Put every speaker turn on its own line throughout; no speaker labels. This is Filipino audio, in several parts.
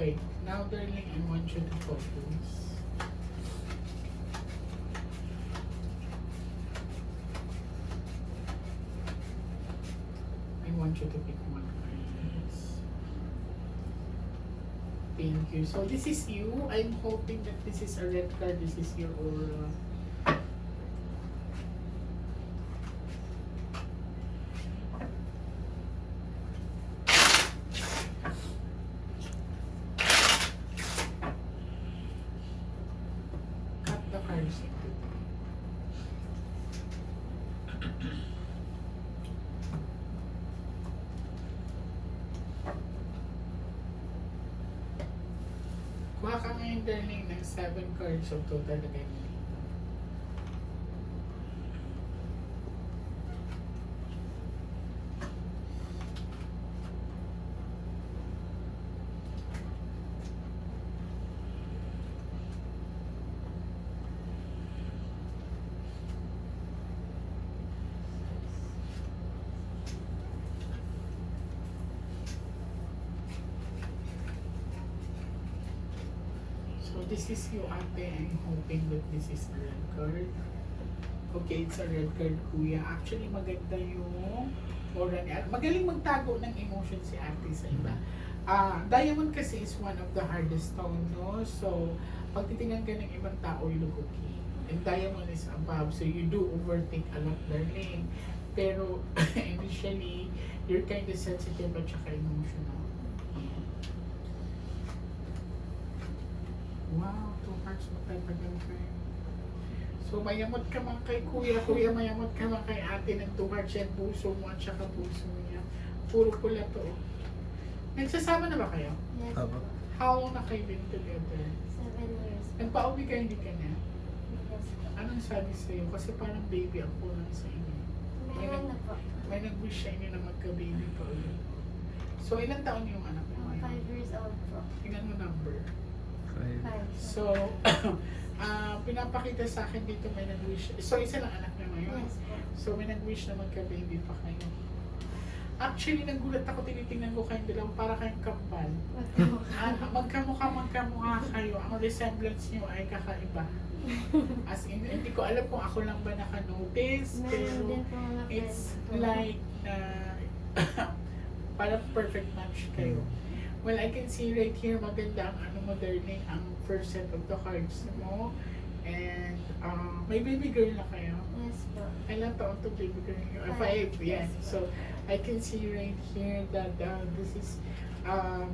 Okay, now darling, I want you to focus. I want you to pick one card. Thank you. So this is you. I'm hoping that this is a red card. This is your aura. Cut the cards into two. Kuha ka ngayon, darling, ng 7 cards of total again. So this is you, ate. I'm hoping that this is a red card. Okay, it's a red card, kuya. Actually, maganda yung aura niya. Magaling magtago ng emotion si ate sa iba. Diamond kasi is one of the hardest stone, no? So, pag titingnan ka ng ibang tao, you look okay. And diamond is above, so you do overthink a lot, darling. Pero, initially, you're kind of sensitive at saka emotional. Wow, 2 hearts magtatagal kayo. So, mayamot ka man kay kuya. Kuya, mayamot ka man kay ate ng 2 hearts yan. Puso mo at saka puso niya. Puro pula to. Nagsasama na ba kayo?
Yes
Apo.
po.
How long na kayo been together?
7 years.
Nagpa-uwi ka, hindi ka na?
Yes po.
Anong sabi sa'yo? Kasi parang baby ang kulang sa inyo.
Meron na po.
May nag-wish sa inyo na magka-baby pa ulit. So, ilang taon yung anak mo?
5 years old po.
Tingnan mo number.
5.
So, pinapakita sa akin dito may nag-wish. So, isa lang anak niya ngayon.
Yes po.
So, may nag-wish na magka-baby pa kayo. Actually, nagulat ako, tinitingnan ko kayong dalawa para kayong kambal. Magkamukha kayo. Ang resemblance niyo ay kakaiba. As in, hindi ko alam kung ako lang ba naka-notice,
Meron
pero
din po mga
it's
friends po.
like parang perfect match kayo. Well, I can see right here, maganda ang ano mo, darling, ang first set of the cards mo. And may baby girl na kayo.
Yes po.
Ilan taon to baby girl niyo? 5,
5,
yes.
yes.
So, I can see right here that this is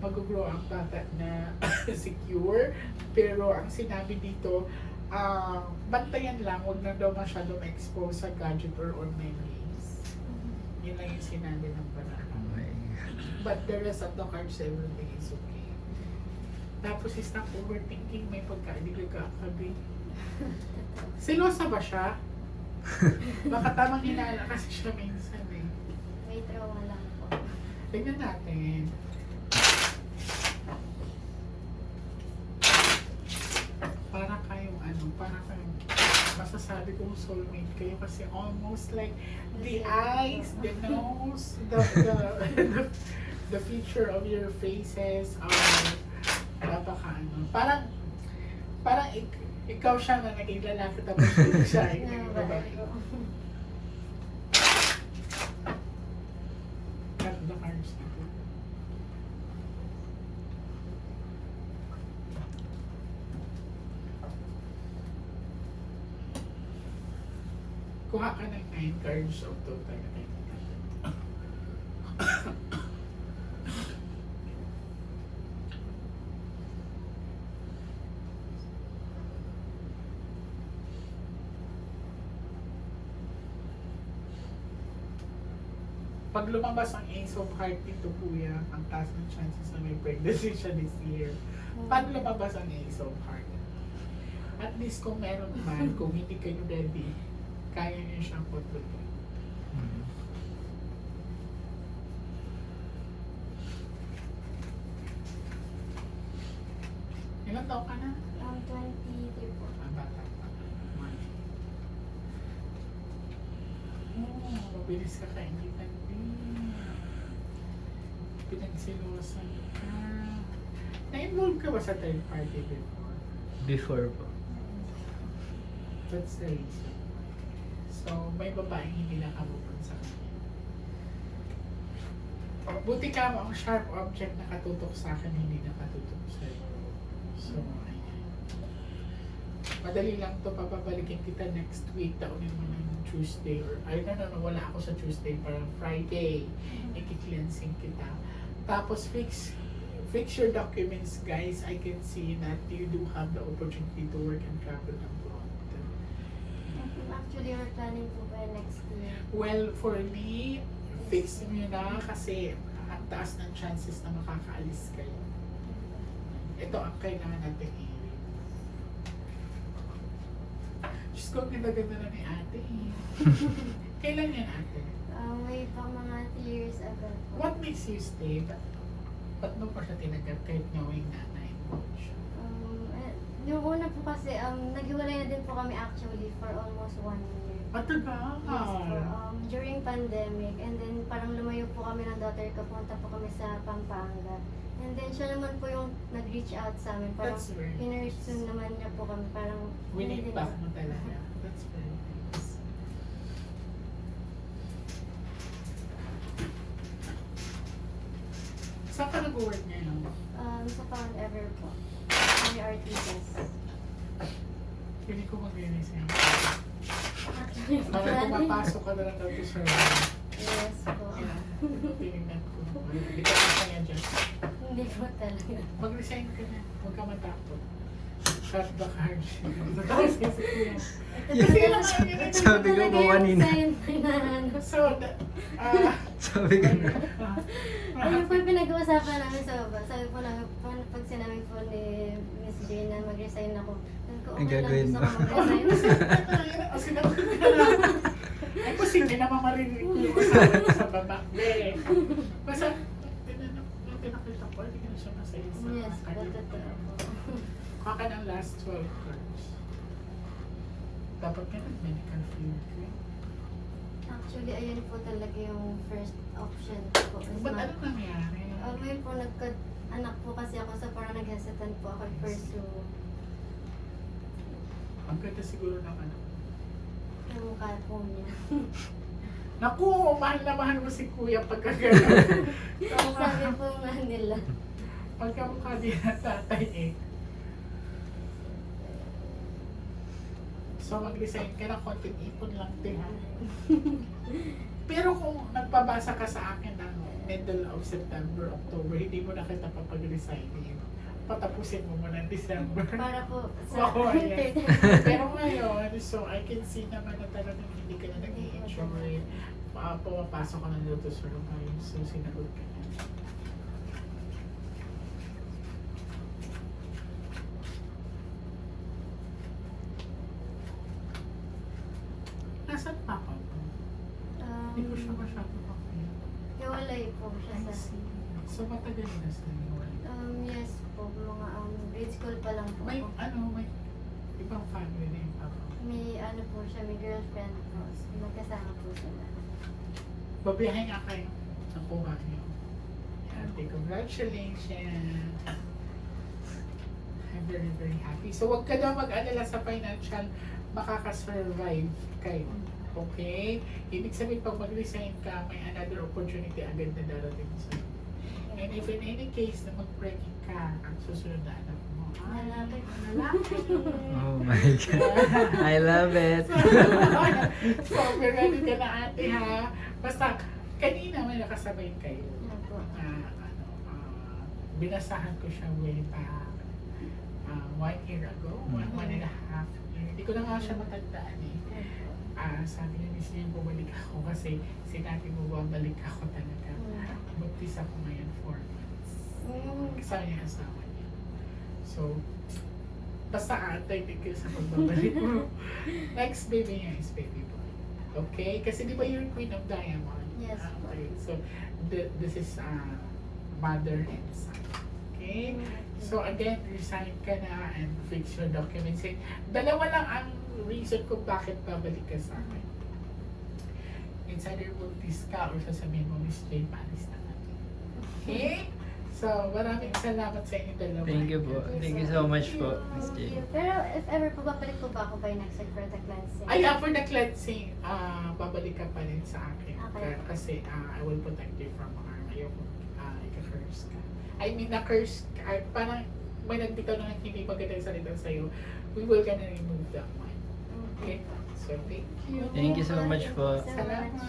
mag-grow ang bata na secure. Pero ang sinabi dito, bantayan lang, huwag na daw masyadong expose sa gadget or online games. Yun lang yung sinabi ng bata. But the rest of the cards, everything is okay. Tapos is not overthinking, may pagka-hindi ka kakabi. Silosa ba siya? Baka tamang hinala kasi siya minsan eh.
May trauma lang po.
Tignan natin. Para kayong ano, para kayong masasabi kong soulmate kayo kasi almost like the eyes, the nose, the feature of your faces are napaka ano. Parang ikaw siya na naging lalaki tapos siya ay naging babae. Cut the cards dito. Kuha ka ng 9 cards of total. Pag lumabas ang Ace of Heart dito, kuya, ang taas ng chances na may pregnancy siya this year. Pag lumabas ang Ace of Heart, at least kung meron man, kung hindi kayo ready, kaya niyo siyang kontrolin. Ilang taon ka na?
23 po.
Bata pa. Mabilis ka kainitan din. Pinagsilosan ka. Na-involve ka ba sa third party before?
Before po.
That's the reason. So, may babaeng hindi nakabukod sa kanya. Buti ka mo, ang sharp object na katutok sa akin, hindi nakatutok sa'yo. So, ayan. Madali lang to, papabalikin kita next week, taunin mo ng Tuesday, or, no, wala ako sa Tuesday, parang Friday, i-cleansing kita. Tapos, fix your documents, guys. I can see that you do have the opportunity to work and travel abroad.
Actually, we're planning po by next year.
Well, for me, fix nyo na kasi ang taas ng chances na makakaalis kayo. Ito ang kailangan natin i-read. Diyos ko, ang ganda-ganda na ni ate. Kailan yan ate?
Way pa mga 3 years ago po.
What makes you stay? Ba't mo pa siya tinagat kahit knowing na na-involved siya?
Yung una po kasi, naghiwalay na din po kami actually for almost 1 year.
Matagal!
Yes po, during pandemic, and then parang lumayo po kami ng daughter ko, punta po kami sa Pampanga. And then siya naman po yung nag-reach out sa amin, parang
That's very nice.
pinursue naman niya po kami, parang
Winning
hindi
back
na-
mo talaga. That's very nice. Saan ka nag-work ngayon?
Sa Found Ever po. May Artigas.
Hindi ko mag-realize yan.
Actually,
Parang pumapasok ka na lang daw to sir.
yes po.
Tinignan ko. Hindi ka masaya dyan.
Hindi po talaga.
Mag-resign ka na. Huwag ka matakot. Cut the card. Tapos kasi kuya. Kasi lang yun.
Sabi ko po kanina.
So,
Sabi ko,
Ano po yung pinag-uusapan namin sa baba? Sabi po namin, pag sinabi po ni Miss Jane na mag-resign ako, sabi ko,
Ang
okay lang,
gagawin
gusto
mo.
ko mag-resign.
Ang sinabi ko na. Ay, posible naman marinig ko yung usapan sa baba. Be. Basta, pinakita ko, hindi ka na siya masaya sa
Yes,
kanina.
totoo po.
Kuha ka ng last 12 cards. Dapat ka nag-medical field ka.
Actually, ayun po talaga yung first option ko.
Ba't ano nangyari?
May po nagka-anak po kasi ako, so parang nag-hesitant po ako pursue
Ang ganda siguro ng ano.
yung mukha po niya.
Naku, mahal na mahal mo si kuya pagka gano'n.
Sabi po nga nila.
Pagka mukha din na tatay eh. So mag-resign ka na, konting ipon lang din ha. Pero kung nagpabasa ka sa akin ng middle of September, October, hindi mo na kita papag-resign eh. Patapusin mo muna ng December.
Para po sa
Wow,
third
ayan. Pero ngayon, so I can see naman na talagang hindi ka na nag-i-enjoy. Pumapasok ka ng Lotus Survive, so sinagot ka na. Nasaan pa ako? Hindi ko siya masyado makaya.
Hiwalay po siya
I
sa...
see. So matagal na sa iwan.
Yes po, mga grade school pa lang po
May
ako.
may ibang family na yung papa.
May ano po siya, may girlfriend po. So, magkasama po sila.
Babiyahe nga kayo. Nakuha niyo. Ate, congratulations. I'm very, very happy. So, wag ka daw mag-alala sa financial, makakasurvive kayo. Okay? Ibig sabihin, pag mag-resign ka, may another opportunity agad na darating sa'yo. And if in any case na mag-breaking ka, ang susunod na anak mo,
Lalaki.
lalaki.
oh my God. I love it.
So, ready ka na ate ha. Basta, kanina may nakasabay kayo.
Opo.
Binasahan ko siya way back 1 year ago, one and a half year. Hindi ko na nga siya matandaan eh. Sabi niya, Miss Lee, bumalik ako kasi sinabi mo bumalik ako talaga. Buntis ako ngayon 4 months. Kasama niya yung asawa niya. So, basta antay din kayo sa pagbabalik mo. Next baby niya is baby boy. Okay? Kasi di ba you're Queen of Diamond?
Yes.
Okay. So, this is mother and son. Okay? So again, resign ka na and fix your documents. Dalawa lang ang reason kung bakit babalik ka sa akin. It's either buntis ka or sasabihin mo, Miss Jane, paalis na natin. Okay? So So, maraming salamat sa inyo dalawa.
Thank you po. Thank you so much po, Miss
Thank
Jane.
you. Pero if ever po, babalik po ba ako by next week for the cleansing?
Ay, for the cleansing, babalik ka pa rin sa akin.
Okay.
Kasi I will protect you from harm. Ayoko ika-curse ka. I mean, na-curse ka. Parang may nagbitaw na hindi magandang salita sa'yo. We will gonna remove that one. Okay? So, thank you.
Thank you so much po.
Thank you so much.
Salamat.